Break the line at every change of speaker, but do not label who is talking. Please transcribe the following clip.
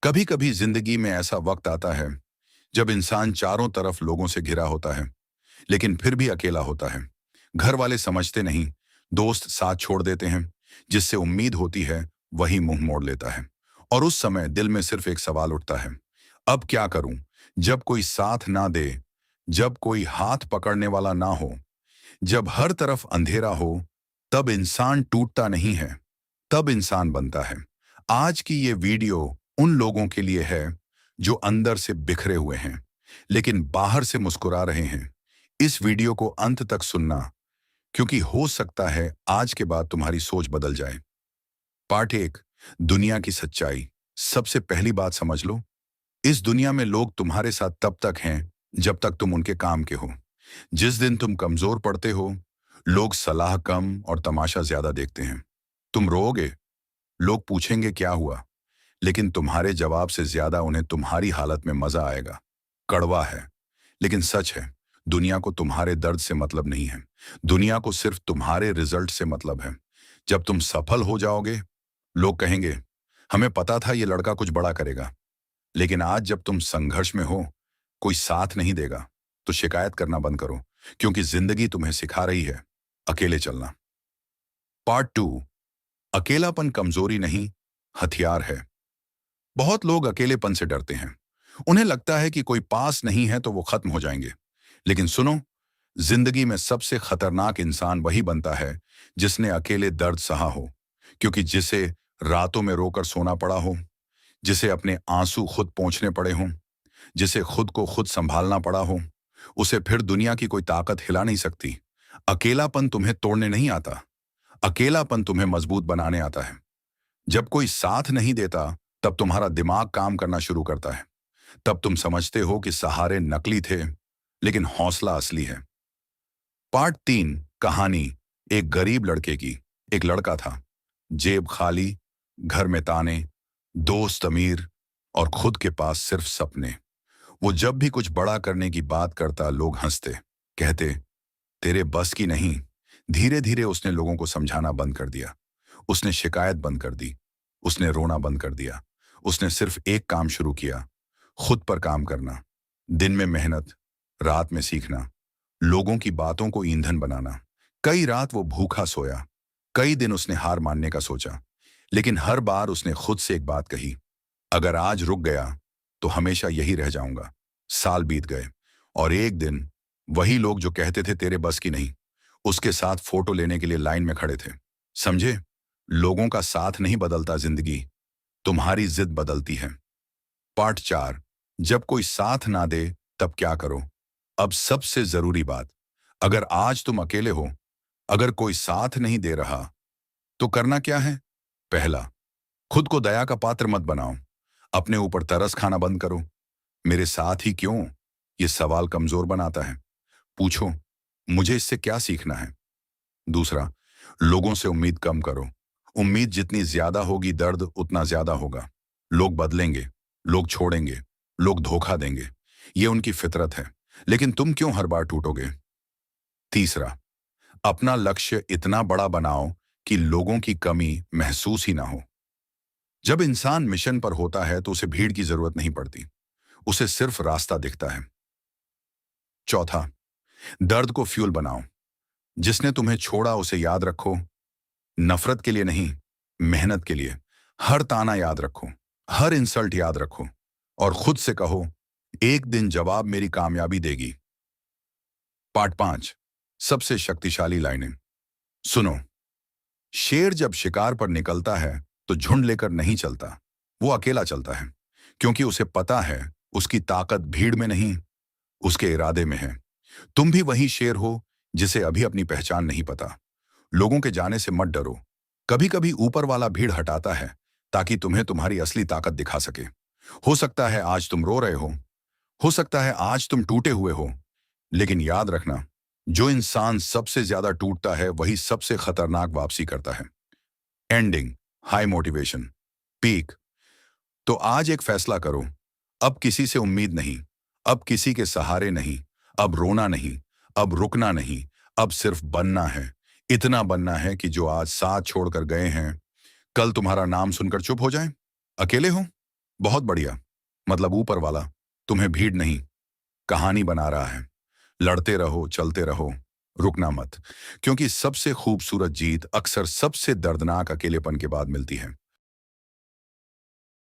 कभी कभी जिंदगी में ऐसा वक्त आता है जब इंसान चारों तरफ लोगों से घिरा होता है, लेकिन फिर भी अकेला होता है। घर वाले समझते नहीं, दोस्त साथ छोड़ देते हैं, जिससे उम्मीद होती है वही मुंह मोड़ लेता है। और उस समय दिल में सिर्फ एक सवाल उठता है, अब क्या करूं? जब कोई साथ ना दे, जब कोई हाथ पकड़ने वाला ना हो, जब हर तरफ अंधेरा हो, तब इंसान टूटता नहीं है, तब इंसान बनता है। आज की ये वीडियो उन लोगों के लिए है जो अंदर से बिखरे हुए हैं लेकिन बाहर से मुस्कुरा रहे हैं। इस वीडियो को अंत तक सुनना, क्योंकि हो सकता है आज के बाद तुम्हारी सोच बदल जाए। पार्ट एक, दुनिया की सच्चाई। सबसे पहली बात समझ लो, इस दुनिया में लोग तुम्हारे साथ तब तक हैं जब तक तुम उनके काम के हो। जिस दिन तुम कमजोर पड़ते हो, लोग सलाह कम और तमाशा ज्यादा देखते हैं। तुम रोओगे, लोग पूछेंगे क्या हुआ, लेकिन तुम्हारे जवाब से ज्यादा उन्हें तुम्हारी हालत में मजा आएगा। कड़वा है, लेकिन सच है। दुनिया को तुम्हारे दर्द से मतलब नहीं है, दुनिया को सिर्फ तुम्हारे रिजल्ट से मतलब है। जब तुम सफल हो जाओगे, लोग कहेंगे, हमें पता था ये लड़का कुछ बड़ा करेगा। लेकिन आज जब तुम संघर्ष में हो, कोई साथ नहीं देगा, तो शिकायत करना बंद करो, क्योंकि जिंदगी तुम्हें सिखा रही है अकेले चलना। पार्ट टू, अकेलापन कमजोरी नहीं, हथियार है। बहुत लोग अकेलेपन से डरते हैं। उन्हें लगता है कि कोई पास नहीं है तो वो खत्म हो जाएंगे। लेकिन सुनो, जिंदगी में सबसे खतरनाक इंसान वही बनता है जिसने अकेले दर्द सहा हो। क्योंकि जिसे रातों में रोकर सोना पड़ा हो, जिसे अपने आंसू खुद पोंछने पड़े हों, जिसे खुद को खुद संभालना पड़ा हो, उसे फिर दुनिया की कोई ताकत हिला नहीं सकती। अकेलापन तुम्हें तोड़ने नहीं आता, अकेलापन तुम्हें मजबूत बनाने आता है। जब कोई साथ नहीं देता, तब तुम्हारा दिमाग काम करना शुरू करता है। तब तुम समझते हो कि सहारे नकली थे, लेकिन हौसला असली है। पार्ट तीन, कहानी एक गरीब लड़के की। एक लड़का था, जेब खाली, घर में ताने, दोस्त अमीर और खुद के पास सिर्फ सपने। वो जब भी कुछ बड़ा करने की बात करता, लोग हंसते, कहते तेरे बस की नहीं। धीरे धीरे उसने लोगों को समझाना बंद कर दिया। उसने शिकायत बंद कर दी, उसने रोना बंद कर दिया। उसने सिर्फ एक काम शुरू किया, खुद पर काम करना। दिन में मेहनत, रात में सीखना, लोगों की बातों को ईंधन बनाना। कई रात वो भूखा सोया, कई दिन उसने हार मानने का सोचा, लेकिन हर बार उसने खुद से एक बात कही, अगर आज रुक गया तो हमेशा यही रह जाऊंगा। साल बीत गए, और एक दिन वही लोग जो कहते थे तेरे बस की नहीं, उसके साथ फोटो लेने के लिए लाइन में खड़े थे। समझे, लोगों का साथ नहीं बदलता जिंदगी, तुम्हारी जिद बदलती है। पार्ट चार, जब कोई साथ ना दे तब क्या करो। अब सबसे जरूरी बात, अगर आज तुम अकेले हो, अगर कोई साथ नहीं दे रहा, तो करना क्या है? पहला, खुद को दया का पात्र मत बनाओ। अपने ऊपर तरस खाना बंद करो। मेरे साथ ही क्यों, ये सवाल कमजोर बनाता है। पूछो, मुझे इससे क्या सीखना है? दूसरा, लोगों से उम्मीद कम करो। उम्मीद जितनी ज्यादा होगी, दर्द उतना ज्यादा होगा। लोग बदलेंगे, लोग छोड़ेंगे, लोग धोखा देंगे, ये उनकी फितरत है। लेकिन तुम क्यों हर बार टूटोगे? तीसरा, अपना लक्ष्य इतना बड़ा बनाओ कि लोगों की कमी महसूस ही ना हो। जब इंसान मिशन पर होता है तो उसे भीड़ की जरूरत नहीं पड़ती, उसे सिर्फ रास्ता दिखता है। चौथा, दर्द को फ्यूल बनाओ। जिसने तुम्हें छोड़ा उसे याद रखो, नफरत के लिए नहीं, मेहनत के लिए। हर ताना याद रखो, हर इंसल्ट याद रखो, और खुद से कहो, एक दिन जवाब मेरी कामयाबी देगी। पार्ट पांच, सबसे शक्तिशाली लाइनें। सुनो, शेर जब शिकार पर निकलता है तो झुंड लेकर नहीं चलता, वो अकेला चलता है। क्योंकि उसे पता है उसकी ताकत भीड़ में नहीं, उसके इरादे में है। तुम भी वही शेर हो जिसे अभी अपनी पहचान नहीं पता। लोगों के जाने से मत डरो। कभी कभी ऊपर वाला भीड़ हटाता है ताकि तुम्हें तुम्हारी असली ताकत दिखा सके। हो सकता है आज तुम रो रहे हो सकता है आज तुम टूटे हुए हो, लेकिन याद रखना, जो इंसान सबसे ज्यादा टूटता है वही सबसे खतरनाक वापसी करता है। Ending, high motivation, peak. तो आज एक फैसला करो, अब किसी से उम्मीद नहीं, अब किसी के सहारे नहीं, अब रोना नहीं, अब रुकना नहीं, अब सिर्फ बनना है। इतना बनना है कि जो आज साथ छोड़कर गए हैं, कल तुम्हारा नाम सुनकर चुप हो जाए। अकेले हो बहुत बढ़िया। मतलब ऊपर वाला तुम्हें भीड़ नहीं, कहानी बना रहा है। लड़ते रहो, चलते रहो, रुकना मत। क्योंकि सबसे खूबसूरत जीत अक्सर सबसे दर्दनाक अकेलेपन के बाद मिलती है।